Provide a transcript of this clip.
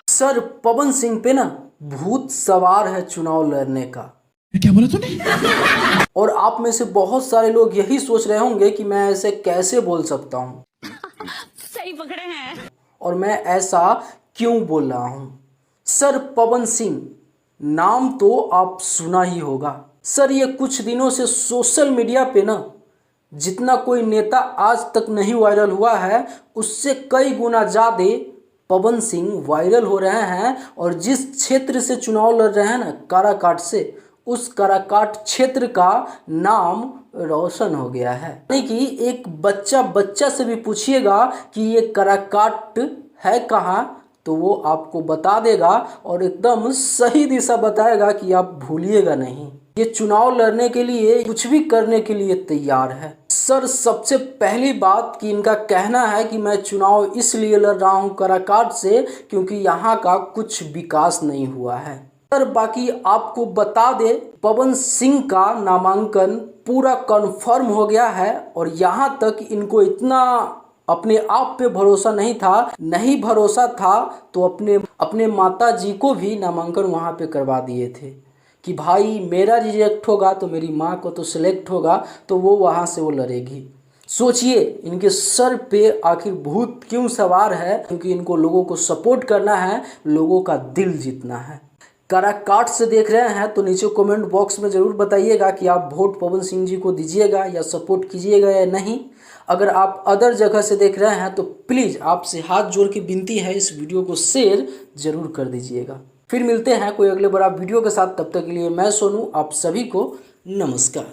Sir Pawan Singh पे ना भूत सवार है चुनाव लड़ने का। क्या बोला तूने? और आप में से बहुत सारे लोग यही सोच रहे होंगे कि मैं ऐसे कैसे बोल सकता हूँ, सही पकड़े हैं। और मैं ऐसा क्यों बोल रहा हूँ। सर पवन सिंह नाम तो आप सुना ही होगा। सर ये कुछ दिनों से सोशल मीडिया पे ना जितना कोई नेता आज तक नहीं वायरल हुआ है, उससे कई गुना ज़्यादा पवन सिंह वायरल हो रहे हैं। और जिस क्षेत्र से चुनाव लड़ रहे हैं ना, काराकाट से, उस काराकाट क्षेत्र का नाम रोशन हो गया है। यानी कि एक बच्चा से भी पूछिएगा कि ये काराकाट है कहाँ, तो वो आपको बता देगा और एकदम सही दिशा बताएगा कि आप भूलिएगा नहीं। ये चुनाव लड़ने के लिए कुछ भी करने के लिए तैयार है। सर सबसे पहली बात कि इनका कहना है कि मैं चुनाव इसलिए लड़ रहा हूँ काराकाट से क्योंकि यहाँ का कुछ विकास नहीं हुआ है। सर बाकी आपको बता दे, पवन सिंह का नामांकन पूरा कंफर्म हो गया है। और यहाँ तक इनको इतना अपने आप पे भरोसा नहीं भरोसा था तो अपने माता जी को भी नामांकन वहाँ पे करवा दिए थे कि भाई मेरा रिजेक्ट होगा तो मेरी माँ को तो सिलेक्ट होगा, तो वो वहाँ से वो लड़ेगी। सोचिए इनके सर पे आखिर भूत क्यों सवार है, क्योंकि इनको लोगों को सपोर्ट करना है, लोगों का दिल जीतना है। काराकाट से देख रहे हैं तो नीचे कमेंट बॉक्स में ज़रूर बताइएगा कि आप वोट पवन सिंह जी को दीजिएगा या सपोर्ट कीजिएगा या नहीं। अगर आप अदर जगह से देख रहे हैं तो प्लीज़ आपसे हाथ जोड़ के विनती है, इस वीडियो को शेयर ज़रूर कर दीजिएगा। फिर मिलते हैं कोई अगले बड़ा वीडियो के साथ, तब तक के लिए मैं सोनू आप सभी को नमस्कार।